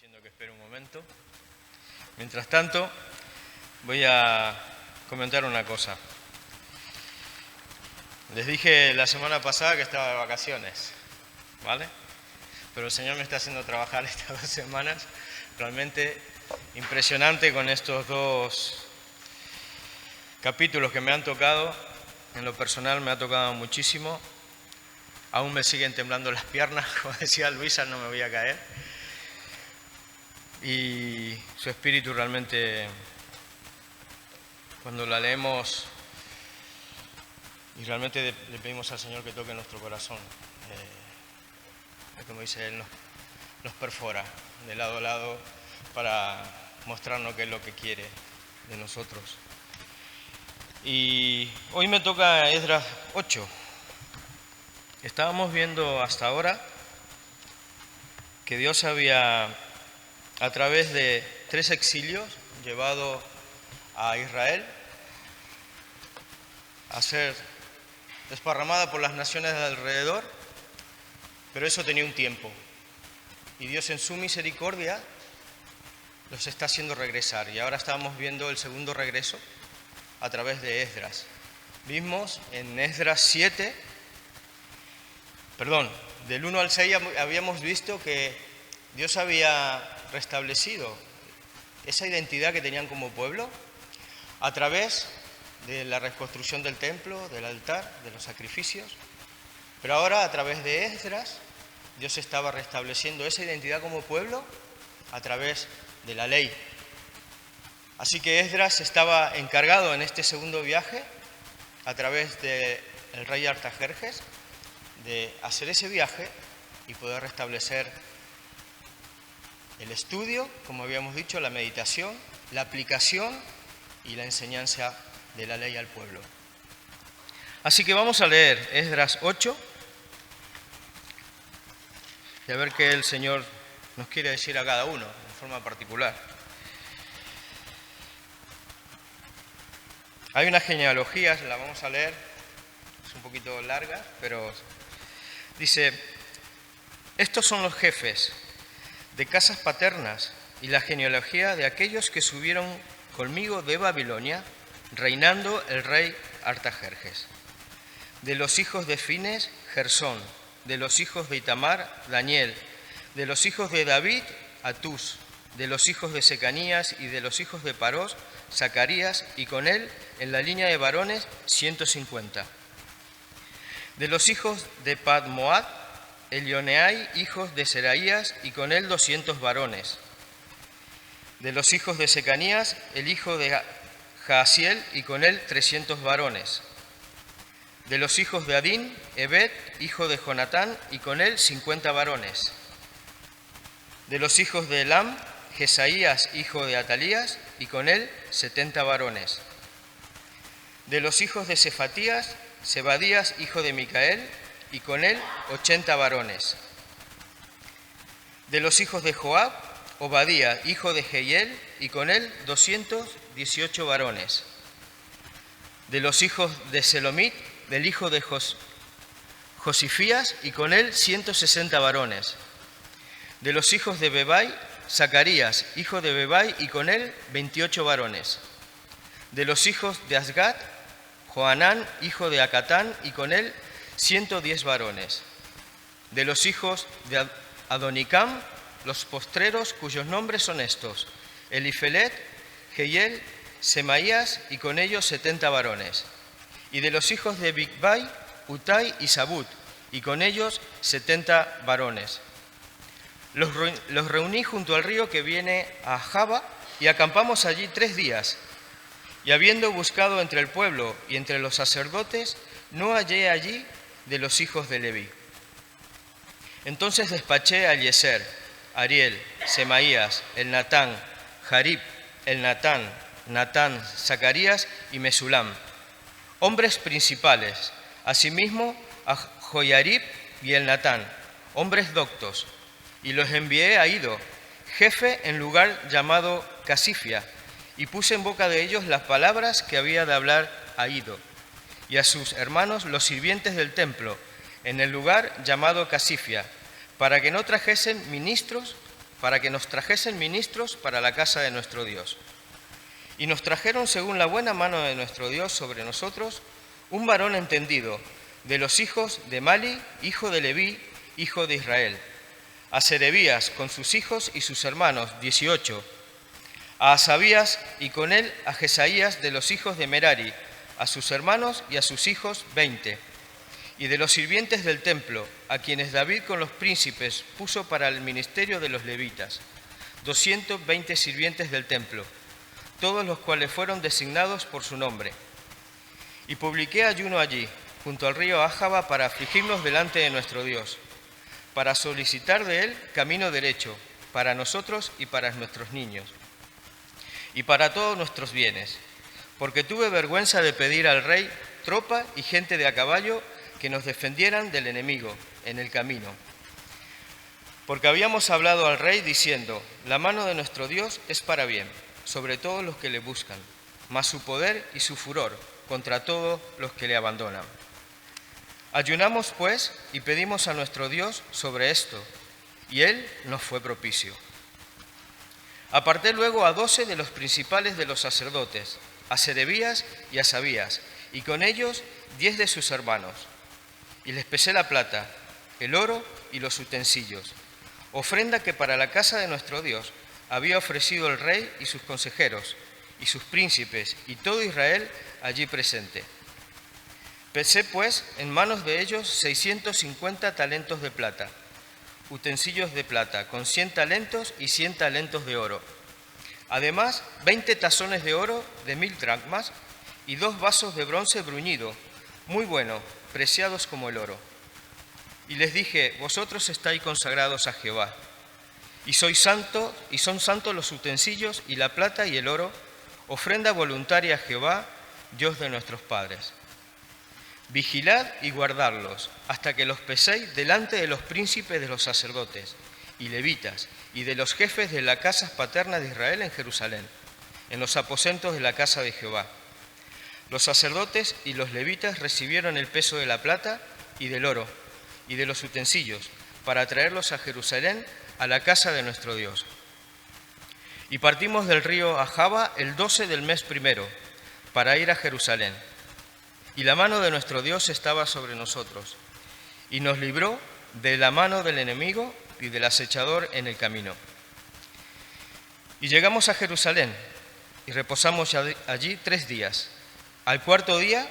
diciendo que espere un momento. Mientras tanto, voy a comentar una cosa. Les dije la semana pasada que estaba de vacaciones, ¿vale? Pero el Señor me está haciendo trabajar estas 2 semanas. Realmente impresionante con estos 2 capítulos que me han tocado. En lo personal me ha tocado muchísimo. Aún me siguen temblando las piernas, como decía Luisa, no me voy a caer. Y su espíritu realmente, cuando la leemos y realmente le pedimos al Señor que toque nuestro corazón, como dice Él, nos perfora de lado a lado para mostrarnos qué es lo que quiere de nosotros. Y hoy me toca Esdras 8. Estábamos viendo hasta ahora que Dios había, a través de 3 exilios, llevado a Israel a ser desparramada por las naciones de alrededor, pero eso tenía un tiempo. Y Dios en su misericordia los está haciendo regresar. Y ahora estábamos viendo el segundo regreso a través de Esdras. Vimos en Esdras 7, del 1 al 6 habíamos visto que Dios había restablecido esa identidad que tenían como pueblo a través de la reconstrucción del templo, del altar, de los sacrificios. Pero ahora, a través de Esdras, Dios estaba restableciendo esa identidad como pueblo a través de la ley. Así que Esdras estaba encargado en este segundo viaje, a través del rey Artajerjes, de hacer ese viaje y poder restablecer el estudio, como habíamos dicho, la meditación, la aplicación y la enseñanza de la ley al pueblo. Así que vamos a leer Esdras 8 y a ver qué el Señor nos quiere decir a cada uno de forma particular. Hay una genealogía, la vamos a leer, es un poquito larga, pero dice: estos son los jefes de casas paternas y la genealogía de aquellos que subieron conmigo de Babilonia, reinando el rey Artajerjes. De los hijos de Fines, Gersón. De los hijos de Itamar, Daniel. De los hijos de David, Atús. De los hijos de Secanías y de los hijos de Parós, Zacarías, y con él, en la línea de varones, 150. De los hijos de Padmoad, Elioneai, hijos de Seraías, y con él 200 varones. De los hijos de Secanías, el hijo de Jaasiel, y con él 300 varones. De los hijos de Adín, Ebed, hijo de Jonatán, y con él 50 varones. De los hijos de Elam, Jesaías, hijo de Atalías, y con él 70 varones. De los hijos de Cefatías, Zebadías, hijo de Micael, y con él 80 varones. De los hijos de Joab, Obadía, hijo de Jehiel, y con él 218 varones. De los hijos de Selomit, del hijo de Josifías, y con él 160 varones. De los hijos de Bebai, Zacarías, hijo de Bebai, y con él 28 varones. De los hijos de Asgat, Joanán, hijo de Acatán, y con él 110 varones. De los hijos de Adonicam, los postreros, cuyos nombres son estos: Elifelet, Jehiel, Semaías, y con ellos 70 varones. Y de los hijos de Bigvai, Utai y Sabut, y con ellos 70 varones. Los reuní junto al río que viene a Jaba, y acampamos allí 3 días. Y habiendo buscado entre el pueblo y entre los sacerdotes, no hallé allí de los hijos de Leví. Entonces despaché a Eliezer, Ariel, Semaías, Elnatán, Jarib, Elnatán, Natán, Zacarías y Mesulam, hombres principales, asimismo a Joyarib y Elnatán, hombres doctos, y los envié a Ido, jefe en lugar llamado Casifia, y puse en boca de ellos las palabras que había de hablar a Ido, y a sus hermanos los sirvientes del templo, en el lugar llamado Casifia, para que no trajesen ministros para que nos trajesen ministros para la casa de nuestro Dios. Y nos trajeron, según la buena mano de nuestro Dios sobre nosotros, un varón entendido de los hijos de Mali, hijo de Leví, hijo de Israel, a Serebías con sus hijos y sus hermanos, 18, a Asabías y con él a Jesaías de los hijos de Merari, a sus hermanos y a sus hijos, 20, y de los sirvientes del templo, a quienes David con los príncipes puso para el ministerio de los levitas, 220 sirvientes del templo, todos los cuales fueron designados por su nombre. Y publiqué ayuno allí, junto al río Ájaba, para afligirnos delante de nuestro Dios, para solicitar de él camino derecho, para nosotros y para nuestros niños, y para todos nuestros bienes, porque tuve vergüenza de pedir al rey tropa y gente de a caballo que nos defendieran del enemigo en el camino. Porque habíamos hablado al rey diciendo, la mano de nuestro Dios es para bien, sobre todos los que le buscan, mas su poder y su furor contra todos los que le abandonan. Ayunamos, pues, y pedimos a nuestro Dios sobre esto, y él nos fue propicio. Aparté luego a 12 de los principales de los sacerdotes, a Serebías y a Asabías, y con ellos 10 de sus hermanos. Y les pesé la plata, el oro y los utensilios, ofrenda que para la casa de nuestro Dios había ofrecido el rey y sus consejeros, y sus príncipes, y todo Israel allí presente. Pesé, pues, en manos de ellos 650 talentos de plata, utensilios de plata, con 100 talentos y 100 talentos de oro. Además, 20 tazones de oro de 1000 dracmas y 2 vasos de bronce bruñido, muy bueno, preciados como el oro. Y les dije, vosotros estáis consagrados a Jehová, y son santos los utensilios y la plata y el oro, ofrenda voluntaria a Jehová, Dios de nuestros padres. Vigilad y guardadlos, hasta que los peséis delante de los príncipes de los sacerdotes y levitas, y de los jefes de las casas paternas de Israel en Jerusalén, en los aposentos de la casa de Jehová. Los sacerdotes y los levitas recibieron el peso de la plata y del oro, y de los utensilios, para traerlos a Jerusalén, a la casa de nuestro Dios. Y partimos del río Ahava el 12 del mes primero, para ir a Jerusalén. Y la mano de nuestro Dios estaba sobre nosotros, y nos libró de la mano del enemigo y del acechador en el camino. Y llegamos a Jerusalén, y reposamos allí 3 días. Al cuarto día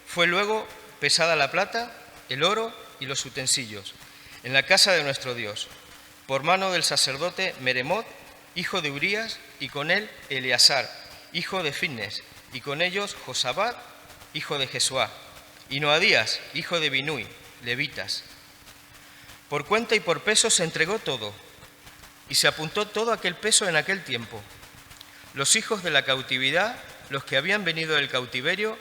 fue luego pesada la plata, el oro y los utensilios, en la casa de nuestro Dios, por mano del sacerdote Meremot, hijo de Urías, y con él Eleazar, hijo de Finnes, y con ellos Josabad, hijo de Jesuá, y Noadías, hijo de Binui, levitas. Por cuenta y por peso se entregó todo, y se apuntó todo aquel peso en aquel tiempo. Los hijos de la cautividad, los que habían venido del cautiverio,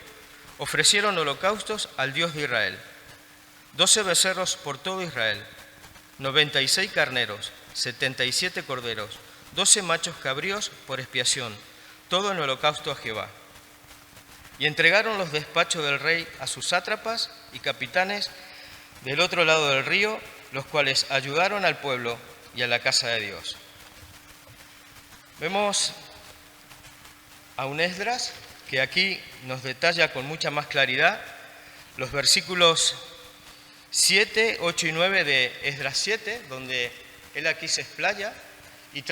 ofrecieron holocaustos al Dios de Israel. 12 becerros por todo Israel, 96 carneros, 77 corderos, 12 machos cabríos por expiación, todo en holocausto a Jehová. Y entregaron los despachos del rey a sus sátrapas y capitanes del otro lado del río, los cuales ayudaron al pueblo y a la casa de Dios. Vemos a un Esdras que aquí nos detalla con mucha más claridad los versículos 7, 8 y 9 de Esdras 7, donde él aquí se explaya y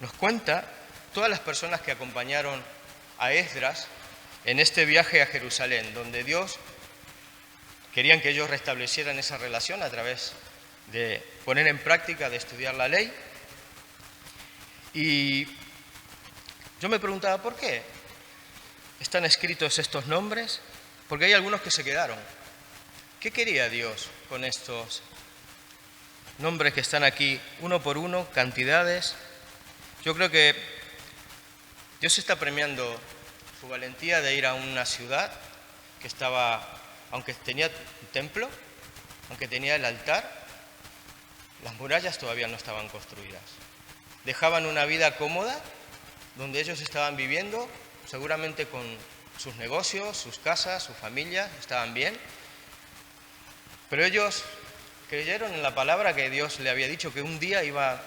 nos cuenta todas las personas que acompañaron a Esdras en este viaje a Jerusalén, donde Dios querían que ellos restablecieran esa relación a través de poner en práctica, de estudiar la ley. Y yo me preguntaba, ¿por qué están escritos estos nombres? Porque hay algunos que se quedaron. ¿Qué quería Dios con estos nombres que están aquí, uno por uno, cantidades? Yo creo que Dios está premiando su valentía de ir a una ciudad que estaba, aunque tenía un templo, aunque tenía el altar, las murallas todavía no estaban construidas. Dejaban una vida cómoda, donde ellos estaban viviendo, seguramente con sus negocios, sus casas, su familia, estaban bien. Pero ellos creyeron en la palabra que Dios le había dicho, que un día iba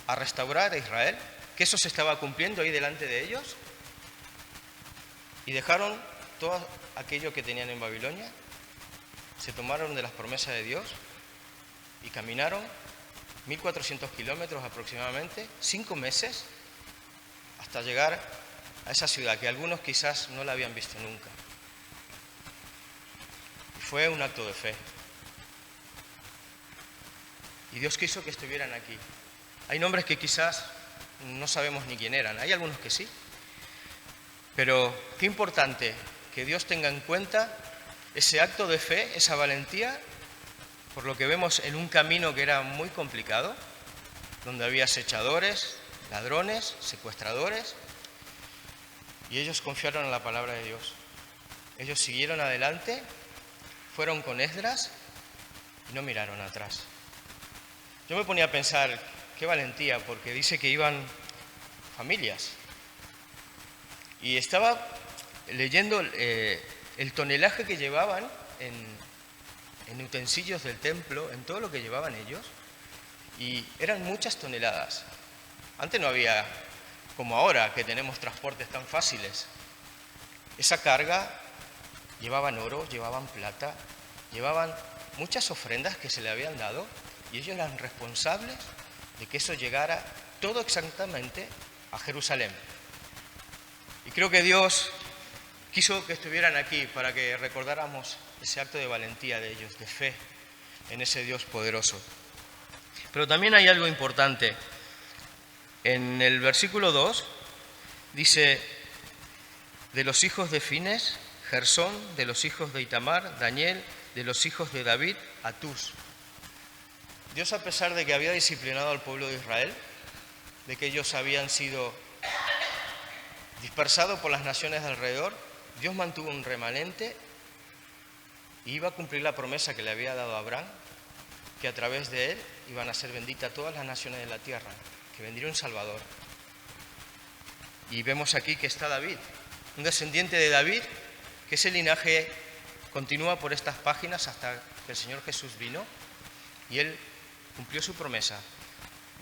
a restaurar a Israel, que eso se estaba cumpliendo ahí delante de ellos, y dejaron todo aquello que tenían en Babilonia, se tomaron de las promesas de Dios y caminaron 1.400 kilómetros aproximadamente, 5 meses, hasta llegar a esa ciudad que algunos quizás no la habían visto nunca. Y fue un acto de fe. Y Dios quiso que estuvieran aquí. Hay nombres que quizás no sabemos ni quién eran, hay algunos que sí. Pero qué importante que Dios tenga en cuenta ese acto de fe, esa valentía, por lo que vemos en un camino que era muy complicado, donde había acechadores, ladrones, secuestradores, y ellos confiaron en la palabra de Dios. Ellos siguieron adelante, fueron con Esdras y no miraron atrás. Yo me ponía a pensar, qué valentía, porque dice que iban familias. Y estaba leyendo el tonelaje que llevaban en utensilios del templo, en todo lo que llevaban ellos, y eran muchas toneladas. Antes no había, como ahora, que tenemos transportes tan fáciles. Esa carga llevaban oro, llevaban plata, llevaban muchas ofrendas que se le habían dado, y ellos eran responsables de que eso llegara todo exactamente a Jerusalén. Y creo que Dios quiso que estuvieran aquí para que recordáramos ese acto de valentía de ellos, de fe en ese Dios poderoso. Pero también hay algo importante. En el versículo 2 dice, de los hijos de Fines, Gersón, de los hijos de Itamar, Daniel, de los hijos de David, Atús. Dios, a pesar de que había disciplinado al pueblo de Israel, de que ellos habían sido dispersados por las naciones de alrededor, Dios mantuvo un remanente y iba a cumplir la promesa que le había dado a Abraham, que a través de él iban a ser benditas todas las naciones de la tierra, que vendría un Salvador. Y vemos aquí que está David, un descendiente de David, que ese linaje continúa por estas páginas hasta que el Señor Jesús vino y él cumplió su promesa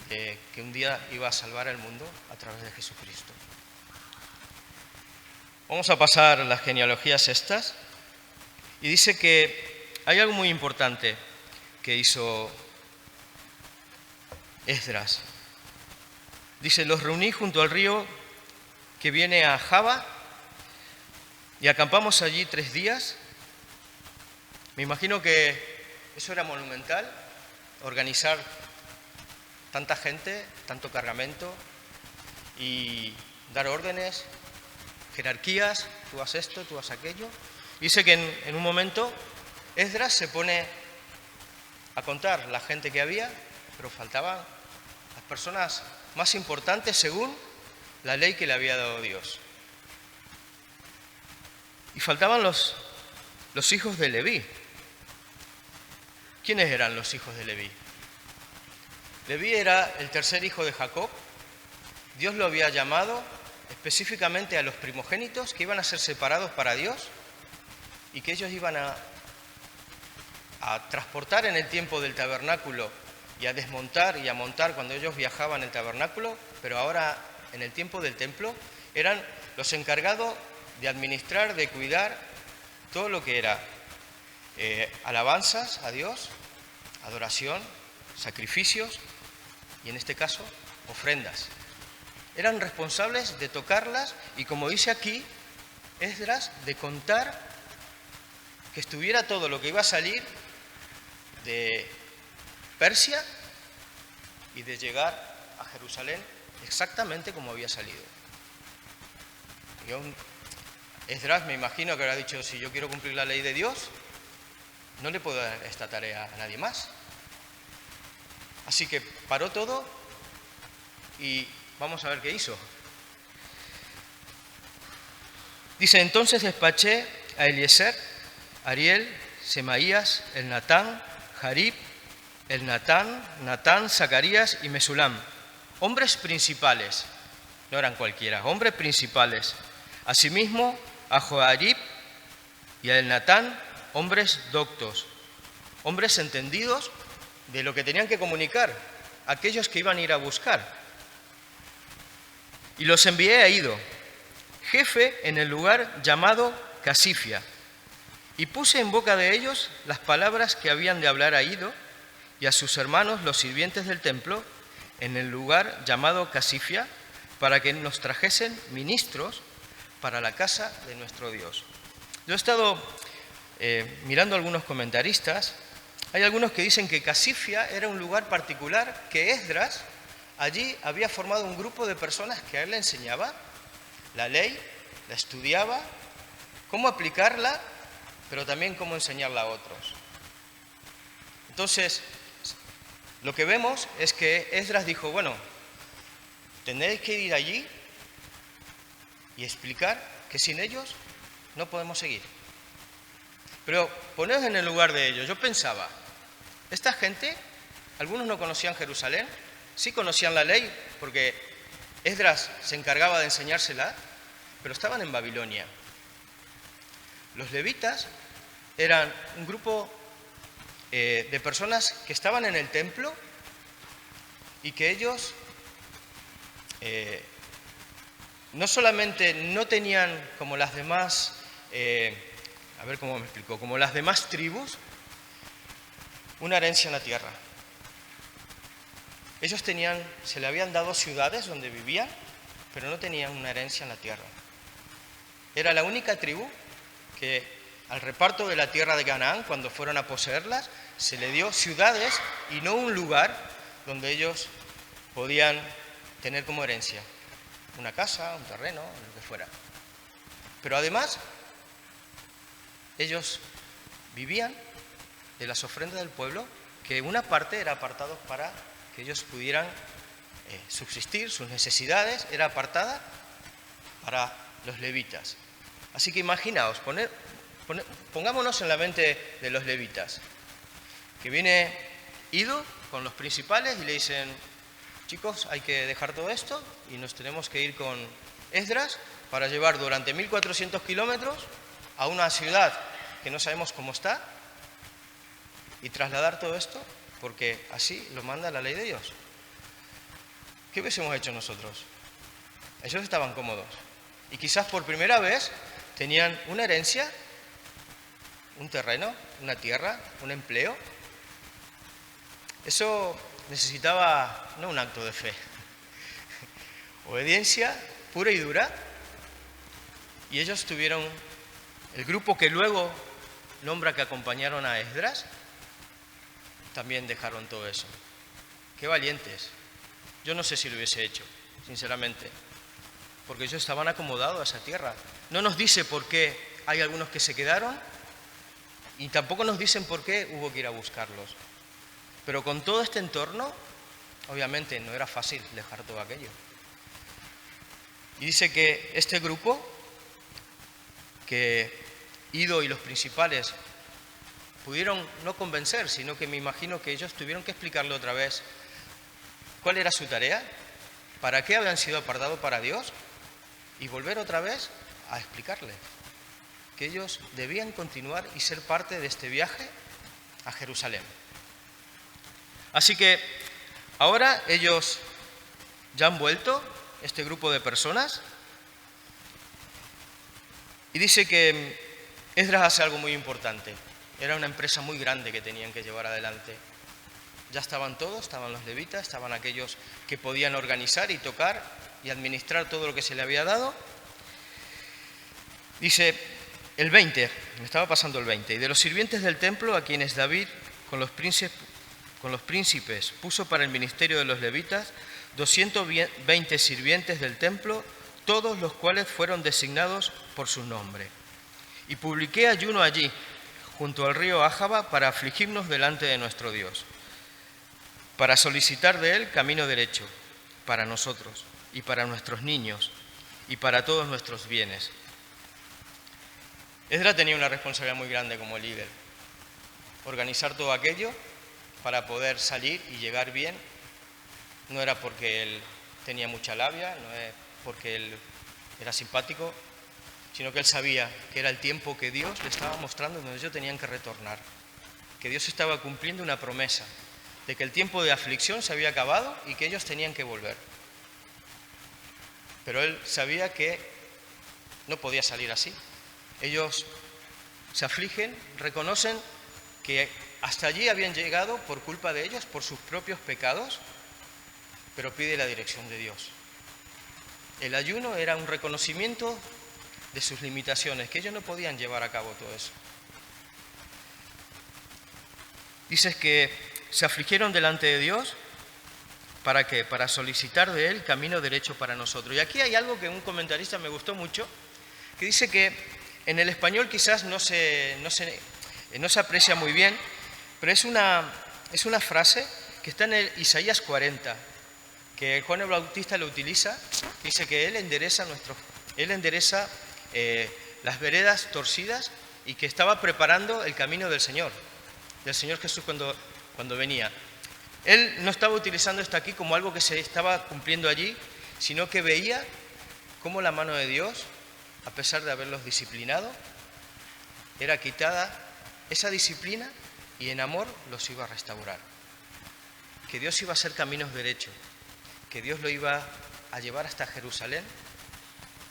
de que un día iba a salvar al mundo a través de Jesucristo. Vamos a pasar las genealogías estas, y dice que hay algo muy importante que hizo Esdras. Dice, los reuní junto al río que viene a Jaba y acampamos allí 3 días. Me imagino que eso era monumental, organizar tanta gente, tanto cargamento y dar órdenes, jerarquías, tú haz esto, tú haz aquello. Dice que en un momento Esdras se pone a contar la gente que había, pero faltaban las personas más importantes según la ley que le había dado Dios. Y faltaban los hijos de Leví. ¿Quiénes eran los hijos de Leví? Leví era el tercer hijo de Jacob. Dios lo había llamado específicamente a los primogénitos que iban a ser separados para Dios y que ellos iban a transportar en el tiempo del tabernáculo y a desmontar y a montar cuando ellos viajaban en el tabernáculo, pero ahora en el tiempo del templo eran los encargados de administrar, de cuidar todo lo que era alabanzas a Dios, adoración, sacrificios y en este caso ofrendas. Eran responsables de tocarlas y, como dice aquí Esdras, de contar que estuviera todo lo que iba a salir de Persia y de llegar a Jerusalén exactamente como había salido. Esdras, me imagino que habrá dicho, si yo quiero cumplir la ley de Dios, no le puedo dar esta tarea a nadie más. Así que paró todo y vamos a ver qué hizo. Dice, entonces despaché a Eliezer, Ariel, Semaías, el Natán, Jarib, el Natán, Zacarías y Mesulam, hombres principales, no eran cualquiera, hombres principales. Asimismo, a Joarib y a el Natán, hombres doctos, hombres entendidos de lo que tenían que comunicar a aquellos que iban a ir a buscar. Y los envié a Iddo, jefe en el lugar llamado Casifia, y puse en boca de ellos las palabras que habían de hablar a Iddo y a sus hermanos los sirvientes del templo en el lugar llamado Casifia, para que nos trajesen ministros para la casa de nuestro Dios. Yo he estado mirando a algunos comentaristas. Hay algunos que dicen que Casifia era un lugar particular, que Esdras allí había formado un grupo de personas que a él le enseñaba la ley, la estudiaba, cómo aplicarla, pero también cómo enseñarla a otros. Entonces, lo que vemos es que Esdras dijo, bueno, tendréis que ir allí y explicar que sin ellos no podemos seguir. Pero poneos en el lugar de ellos. Yo pensaba, esta gente, algunos no conocían Jerusalén, sí conocían la ley, porque Esdras se encargaba de enseñársela, pero estaban en Babilonia. Los levitas eran un grupo de personas que estaban en el templo y que ellos no solamente no tenían como las demás, a ver cómo me explico, como las demás tribus, una herencia en la tierra. Ellos se le habían dado ciudades donde vivían, pero no tenían una herencia en la tierra. Era la única tribu que al reparto de la tierra de Canaán, cuando fueron a poseerlas, se le dio ciudades y no un lugar donde ellos podían tener como herencia una casa, un terreno, lo que fuera. Pero además, ellos vivían de las ofrendas del pueblo, que una parte era apartada para que ellos pudieran subsistir, sus necesidades era apartada para los levitas. Así que imaginaos, pongámonos en la mente de los levitas, que viene Iddo con los principales y le dicen, chicos, hay que dejar todo esto y nos tenemos que ir con Esdras para llevar durante 1400 kilómetros a una ciudad que no sabemos cómo está y trasladar todo esto porque así lo manda la ley de Dios. ¿Qué hubiésemos hecho nosotros? Ellos estaban cómodos y quizás por primera vez tenían una herencia, un terreno, una tierra, un empleo. Eso necesitaba no un acto de fe, obediencia pura y dura, y ellos tuvieron, el grupo que luego nombra que acompañaron a Esdras, también dejaron todo eso. Qué valientes. Yo no sé si lo hubiese hecho, sinceramente, porque ellos estaban acomodados a esa tierra. No nos dice por qué hay algunos que se quedaron y tampoco nos dicen por qué hubo que ir a buscarlos. Pero con todo este entorno, obviamente no era fácil dejar todo aquello. Y dice que este grupo, que Iddo y los principales pudieron no convencer, sino que me imagino que ellos tuvieron que explicarle otra vez cuál era su tarea, para qué habían sido apartados para Dios, y volver otra vez a explicarles que ellos debían continuar y ser parte de este viaje a Jerusalén. Así que ahora ellos ya han vuelto, este grupo de personas, y dice que Esdras hace algo muy importante. Era una empresa muy grande que tenían que llevar adelante. Ya estaban todos, estaban los levitas, estaban aquellos que podían organizar y tocar y administrar todo lo que se le había dado. Dice el 20, me estaba pasando el 20, y de los sirvientes del templo a quienes David con los príncipes puso para el ministerio de los levitas 220 sirvientes del templo, todos los cuales fueron designados por su nombre. Y publiqué ayuno allí, junto al río Ájaba, para afligirnos delante de nuestro Dios, para solicitar de él camino derecho para nosotros y para nuestros niños y para todos nuestros bienes. Esdras tenía una responsabilidad muy grande como líder, organizar todo aquello para poder salir y llegar bien. No era porque él tenía mucha labia, no es porque él era simpático, sino que él sabía que era el tiempo que Dios le estaba mostrando donde ellos tenían que retornar, que Dios estaba cumpliendo una promesa de que el tiempo de aflicción se había acabado y que ellos tenían que volver. Pero él sabía que no podía salir así. Ellos se afligen, reconocen que hasta allí habían llegado por culpa de ellos, por sus propios pecados, pero pide la dirección de Dios. El ayuno era un reconocimiento de sus limitaciones, que ellos no podían llevar a cabo todo eso. Dices que se afligieron delante de Dios, ¿para qué? Para solicitar de Él camino derecho para nosotros. Y aquí hay algo que un comentarista me gustó mucho, que dice que en el español quizás no se aprecia muy bien, pero es una frase que está en el Isaías 40, que Juan el Bautista lo utiliza, dice que Él endereza las veredas torcidas y que estaba preparando el camino del Señor Jesús cuando venía. Él no estaba utilizando esto aquí como algo que se estaba cumpliendo allí, sino que veía cómo la mano de Dios, a pesar de haberlos disciplinado, era quitada esa disciplina y en amor los iba a restaurar. Que Dios iba a hacer caminos derechos, que Dios lo iba a llevar hasta Jerusalén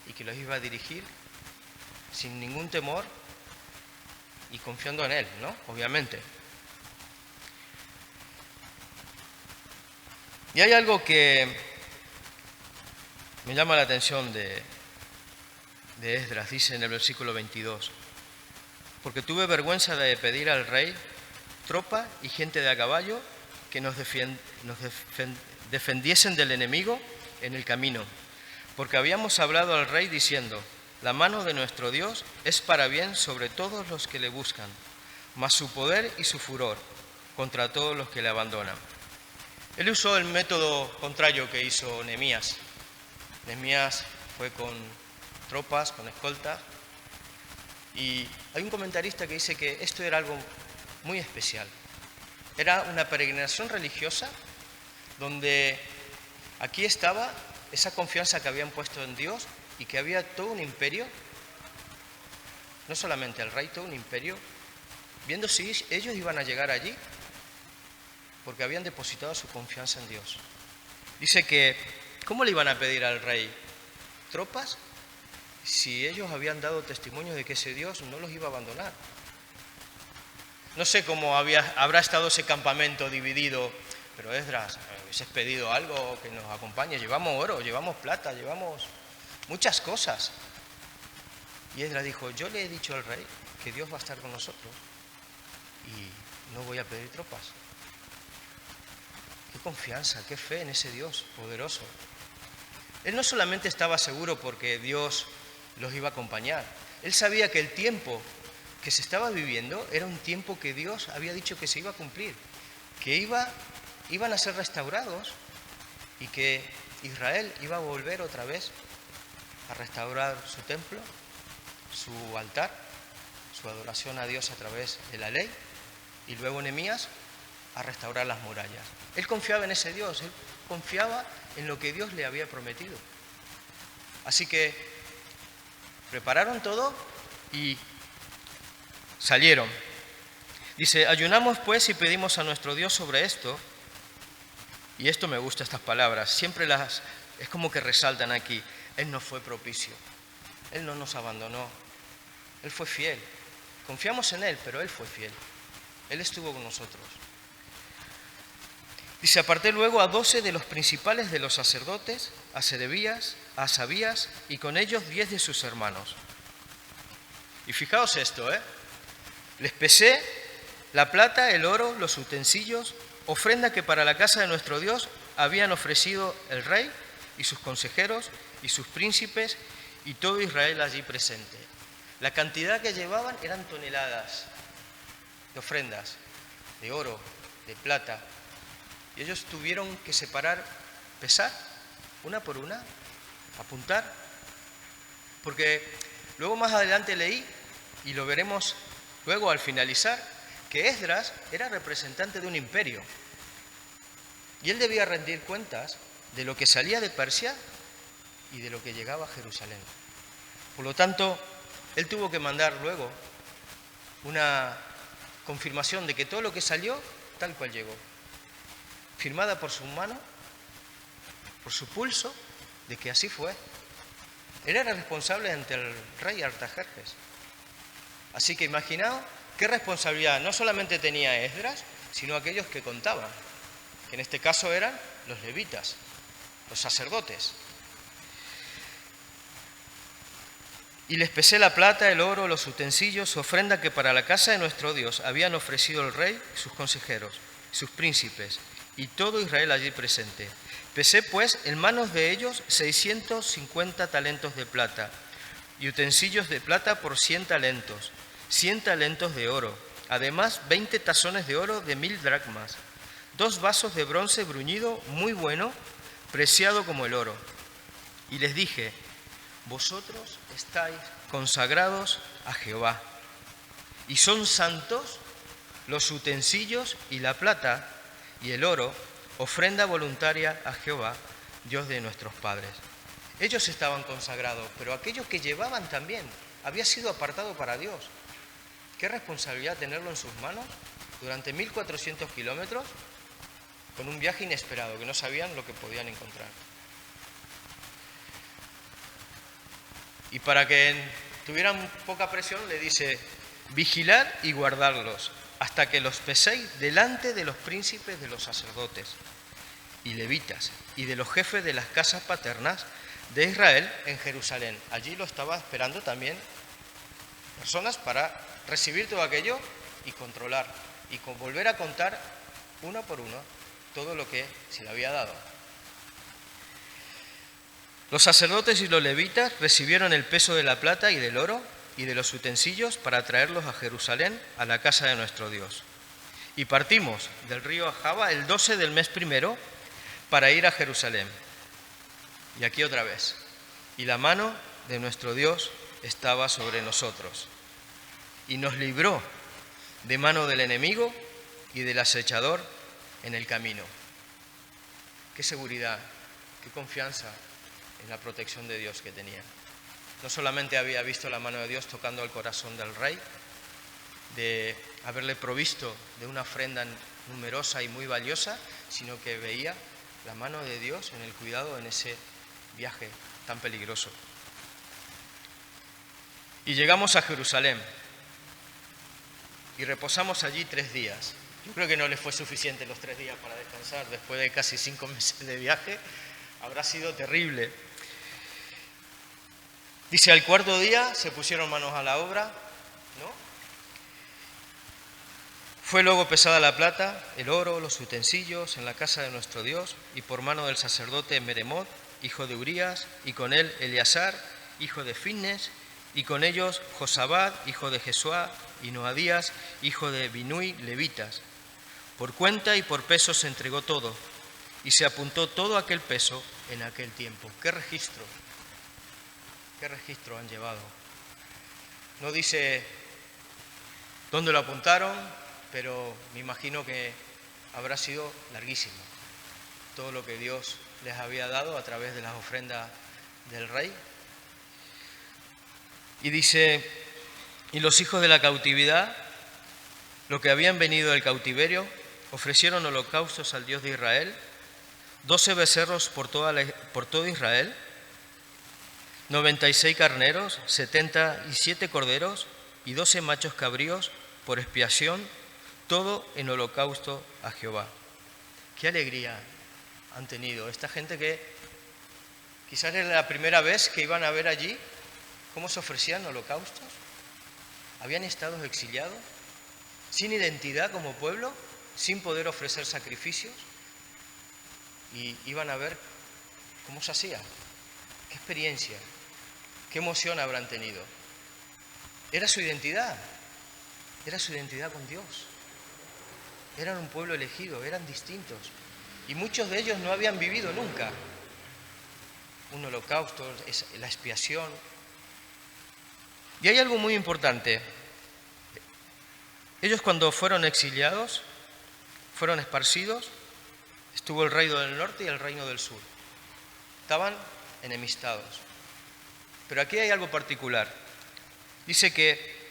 y que los iba a dirigir sin ningún temor y confiando en Él, ¿no? Obviamente. Y hay algo que me llama la atención de Esdras, dice en el versículo 22, porque tuve vergüenza de pedir al rey tropa y gente de a caballo que nos defendiesen del enemigo en el camino, porque habíamos hablado al rey diciendo, la mano de nuestro Dios es para bien sobre todos los que le buscan, mas su poder y su furor contra todos los que le abandonan. Él usó el método contrario que hizo Nehemías. Nehemías fue con tropas, con escoltas, y hay un comentarista que dice que esto era algo muy especial. Era una peregrinación religiosa donde aquí estaba esa confianza que habían puesto en Dios y que había todo un imperio, no solamente el rey, todo un imperio, viendo si ellos iban a llegar allí, porque habían depositado su confianza en Dios. Dice que, ¿cómo le iban a pedir al rey tropas si ellos habían dado testimonio de que ese Dios no los iba a abandonar? No sé cómo habrá estado ese campamento dividido, pero Esdras, hubieses pedido algo que nos acompañe. Llevamos oro, llevamos plata, llevamos muchas cosas. Y Esdras dijo, yo le he dicho al rey que Dios va a estar con nosotros y no voy a pedir tropas. Qué confianza, qué fe en ese Dios poderoso. Él no solamente estaba seguro porque Dios los iba a acompañar, él sabía que el tiempo que se estaba viviendo era un tiempo que Dios había dicho que se iba a cumplir, que iban a ser restaurados y que Israel iba a volver otra vez a restaurar su templo, su altar, su adoración a Dios a través de la ley, y luego Nehemías a restaurar las murallas. Él confiaba en ese Dios, él confiaba en lo que Dios le había prometido. Así que prepararon todo y salieron. Dice, ayunamos pues y pedimos a nuestro Dios sobre esto, y esto me gusta, estas palabras, siempre es como que resaltan aquí, Él nos fue propicio, Él no nos abandonó, Él fue fiel. Confiamos en Él, pero Él fue fiel, Él estuvo con nosotros. Dice, aparté luego a 12 de los principales de los sacerdotes, a Serebías, a Asabías, y con ellos 10 de sus hermanos. Y fijaos esto, les pesé la plata, el oro, los utensilios, ofrenda que para la casa de nuestro Dios habían ofrecido el rey y sus consejeros y sus príncipes y todo Israel allí presente. La cantidad que llevaban eran toneladas de ofrendas, de oro, de plata. Y ellos tuvieron que separar, pesar, una por una, apuntar. Porque luego más adelante leí, y lo veremos luego al finalizar, que Esdras era representante de un imperio. Y él debía rendir cuentas de lo que salía de Persia y de lo que llegaba a Jerusalén. Por lo tanto, él tuvo que mandar luego una confirmación de que todo lo que salió, tal cual llegó. firmada por su mano, por su pulso, de que así fue. Él era responsable ante el rey Artajerjes. Así que imaginaos qué responsabilidad no solamente tenía Esdras, sino aquellos que contaban, que en este caso eran los levitas, los sacerdotes. Y les pesé la plata, el oro, los utensilios, ofrenda que para la casa de nuestro Dios habían ofrecido el rey, sus consejeros, sus príncipes y todo Israel allí presente. Pesé pues en manos de ellos 650 talentos de plata y utensilios de plata por 100 talentos, 100 talentos de oro, además 20 tazones de oro de 1000 dracmas, 2 vasos de bronce bruñido muy bueno, preciado como el oro. Y les dije: vosotros estáis consagrados a Jehová, y son santos los utensilios y la plata y el oro, ofrenda voluntaria a Jehová, Dios de nuestros padres. Ellos estaban consagrados, pero aquellos que llevaban también había sido apartado para Dios. Qué responsabilidad tenerlo en sus manos durante 1400 kilómetros con un viaje inesperado, que no sabían lo que podían encontrar. Y para que tuvieran poca presión, le dice: vigilad y guardadlos hasta que los peséis delante de los príncipes de los sacerdotes y levitas y de los jefes de las casas paternas de Israel en Jerusalén. Allí lo estaba esperando también personas para recibir todo aquello y controlar y volver a contar uno por uno todo lo que se le había dado. Los sacerdotes y los levitas recibieron el peso de la plata y del oro y de los utensilios para traerlos a Jerusalén, a la casa de nuestro Dios. Y partimos del río Ahava el 12 del mes primero para ir a Jerusalén. Y aquí otra vez. Y la mano de nuestro Dios estaba sobre nosotros. Y nos libró de mano del enemigo y del acechador en el camino. Qué seguridad, qué confianza en la protección de Dios que tenía. No solamente había visto la mano de Dios tocando el corazón del rey, de haberle provisto de una ofrenda numerosa y muy valiosa, sino que veía la mano de Dios en el cuidado en ese viaje tan peligroso. Y llegamos a Jerusalén y reposamos allí 3 días. Yo creo que no les fue suficiente los 3 días para descansar después de casi 5 meses de viaje. Habrá sido terrible. Dice: al 4.º día se pusieron manos a la obra, ¿no? Fue luego pesada la plata, el oro, los utensilios en la casa de nuestro Dios, y por mano del sacerdote Meremot, hijo de Urías, y con él Eleazar, hijo de Finnes, y con ellos Josabad, hijo de Jesuá, y Noadías, hijo de Binui, levitas. Por cuenta y por peso se entregó todo, y se apuntó todo aquel peso en aquel tiempo. ¡Qué registro! ¿Qué registro han llevado? No dice dónde lo apuntaron, pero me imagino que habrá sido larguísimo todo lo que Dios les había dado a través de las ofrendas del rey. Y dice: y los hijos de la cautividad, los que habían venido del cautiverio, ofrecieron holocaustos al Dios de Israel, 12 becerros por todo Israel, 96 carneros, 77 corderos y 12 machos cabríos por expiación, todo en holocausto a Jehová. Qué alegría han tenido esta gente que quizás era la primera vez que iban a ver allí cómo se ofrecían holocaustos. Habían estado exiliados, sin identidad como pueblo, sin poder ofrecer sacrificios, y iban a ver cómo se hacía. Qué experiencia, qué emoción habrán tenido. Era su identidad con Dios. Eran un pueblo elegido, eran distintos, y muchos de ellos no habían vivido nunca un holocausto, la expiación. Y hay algo muy importante. Ellos, cuando fueron exiliados, fueron esparcidos, estuvo el reino del norte y el reino del sur. Estaban enemistados. Pero aquí hay algo particular. Dice que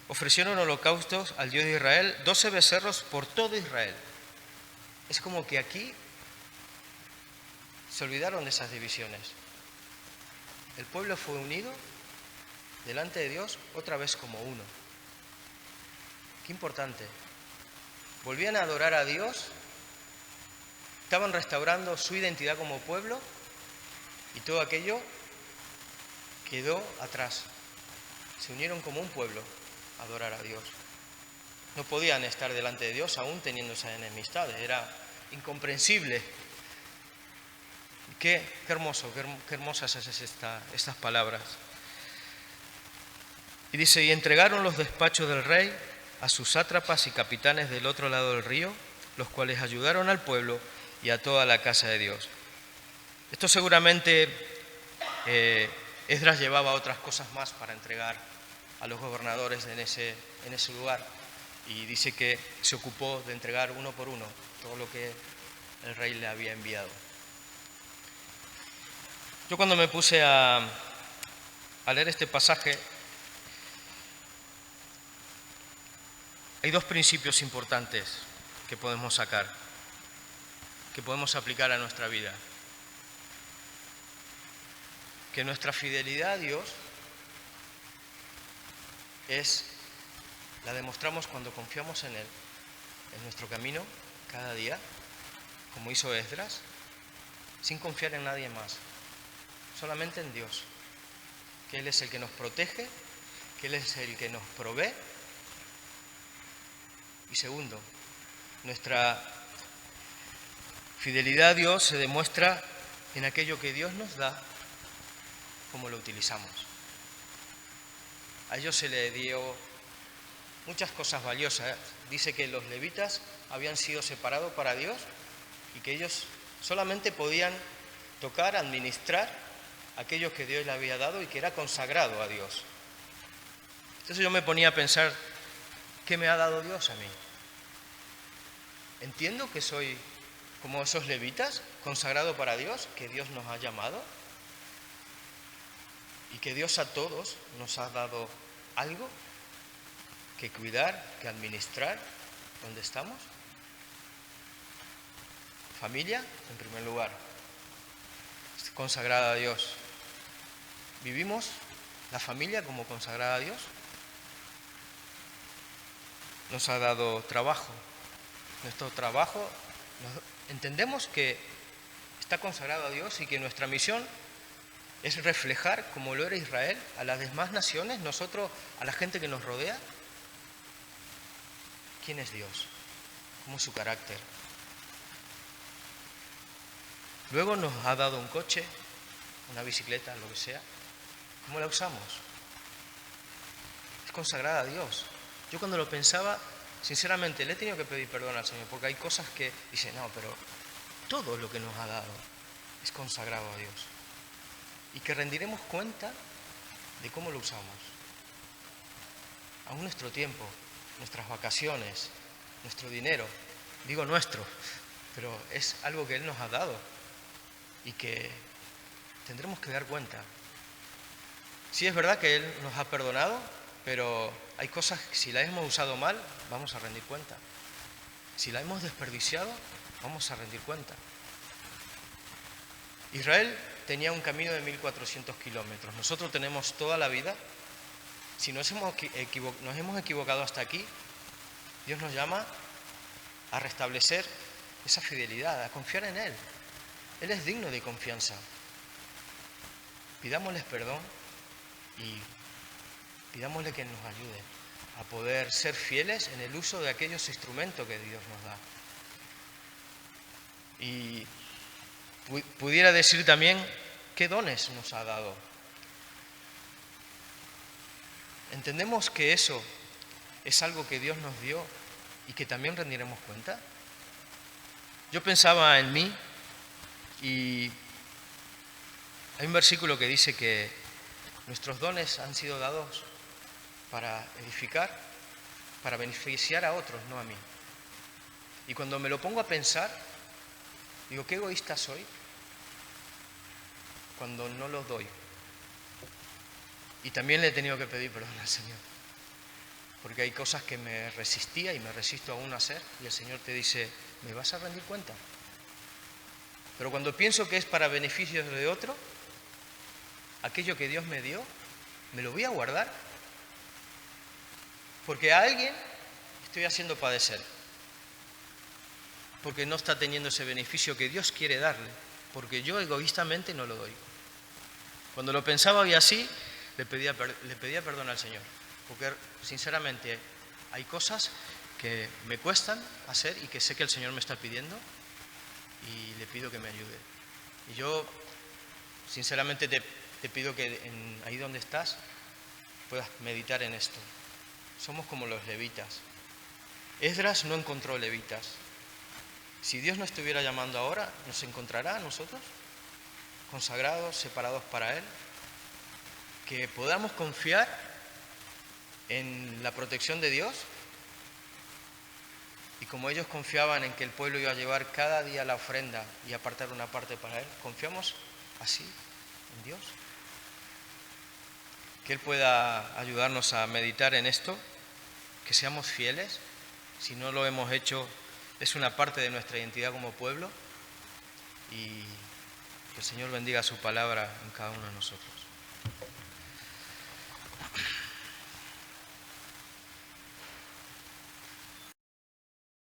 ofrecieron holocaustos al Dios de Israel, 12 becerros por todo Israel. es como que aquí se olvidaron de esas divisiones. El pueblo fue unido delante de Dios otra vez como uno. Qué importante. Volvían a adorar a Dios, estaban restaurando su identidad como pueblo y todo aquello quedó atrás. Se unieron como un pueblo a adorar a Dios. No podían estar delante de Dios aún teniendo esas enemistades, era incomprensible. Qué hermoso, qué hermosas es estas palabras. Y dice, y entregaron los despachos del rey a sus sátrapas y capitanes del otro lado del río, los cuales ayudaron al pueblo y a toda la casa de Dios. Esto seguramente Esdras llevaba otras cosas más para entregar a los gobernadores en ese lugar, y dice que se ocupó de entregar uno por uno todo lo que el rey le había enviado. Yo cuando me puse a leer este pasaje, hay dos principios importantes que podemos sacar, que podemos aplicar a nuestra vida. Que nuestra fidelidad a Dios la demostramos cuando confiamos en Él, en nuestro camino, cada día, como hizo Esdras, sin confiar en nadie más, solamente en Dios, que Él es el que nos protege, que Él es el que nos provee. Y segundo, nuestra fidelidad a Dios se demuestra en aquello que Dios nos da, cómo lo utilizamos. A ellos se le dio muchas cosas valiosas. Dice que los levitas habían sido separados para Dios y que ellos solamente podían tocar, administrar aquello que Dios le había dado y que era consagrado a Dios. Entonces yo me ponía a pensar, ¿qué me ha dado Dios a mí? Entiendo que soy como esos levitas, consagrado para Dios, que Dios nos ha llamado y que Dios a todos nos ha dado algo que cuidar, que administrar donde estamos. Familia, en primer lugar, consagrada a Dios. ¿Vivimos la familia como consagrada a Dios? Nos ha dado trabajo. Nuestro trabajo, entendemos que está consagrado a Dios y que nuestra misión es reflejar, como lo era Israel, a las demás naciones, nosotros, a la gente que nos rodea, quién es Dios, cómo es su carácter. Luego nos ha dado un coche, una bicicleta, lo que sea. ¿Cómo la usamos? Es consagrada a Dios. Yo cuando lo pensaba, sinceramente, le he tenido que pedir perdón al Señor, porque hay cosas que dice, no, pero todo lo que nos ha dado es consagrado a Dios. Y que rendiremos cuenta de cómo lo usamos. Aún nuestro tiempo, nuestras vacaciones, nuestro dinero, digo nuestro, pero es algo que Él nos ha dado y que tendremos que dar cuenta. Sí, es verdad que Él nos ha perdonado, pero hay cosas que si las hemos usado mal, vamos a rendir cuenta. Si la hemos desperdiciado, vamos a rendir cuenta. Israel tenía un camino de 1400 kilómetros. Nosotros tenemos toda la vida. Si nos hemos equivocado hasta aquí, Dios nos llama a restablecer esa fidelidad, a confiar en Él. Él es digno de confianza. Pidámosle perdón y pidámosle que nos ayude a poder ser fieles en el uso de aquellos instrumentos que Dios nos da. Y pudiera decir también qué dones nos ha dado. ¿Entendemos que eso es algo que Dios nos dio y que también rendiremos cuenta? Yo pensaba en mí y hay un versículo que dice que nuestros dones han sido dados para edificar, para beneficiar a otros, no a mí. Y cuando me lo pongo a pensar, digo, qué egoísta soy cuando no los doy. Y también le he tenido que pedir perdón al Señor, porque hay cosas que me resistía y me resisto aún a hacer, y el Señor te dice, me vas a rendir cuenta. Pero cuando pienso que es para beneficios de otro, aquello que Dios me dio, me lo voy a guardar. Porque a alguien estoy haciendo padecer. Porque no está teniendo ese beneficio que Dios quiere darle. Porque yo egoístamente no lo doy. Cuando lo pensaba y así, le pedía perdón al Señor. Porque sinceramente hay cosas que me cuestan hacer y que sé que el Señor me está pidiendo y le pido que me ayude. Y yo sinceramente te pido que ahí donde estás puedas meditar en esto. Somos como los levitas. Esdras no encontró levitas. Si Dios nos estuviera llamando ahora, ¿nos encontrará a nosotros? Consagrados, separados para Él. Que podamos confiar en la protección de Dios. Y como ellos confiaban en que el pueblo iba a llevar cada día la ofrenda y apartar una parte para Él, ¿confiamos así en Dios? Que Él pueda ayudarnos a meditar en esto, que seamos fieles. Si no lo hemos hecho, es una parte de nuestra identidad como pueblo. Y que el Señor bendiga su palabra en cada uno de nosotros.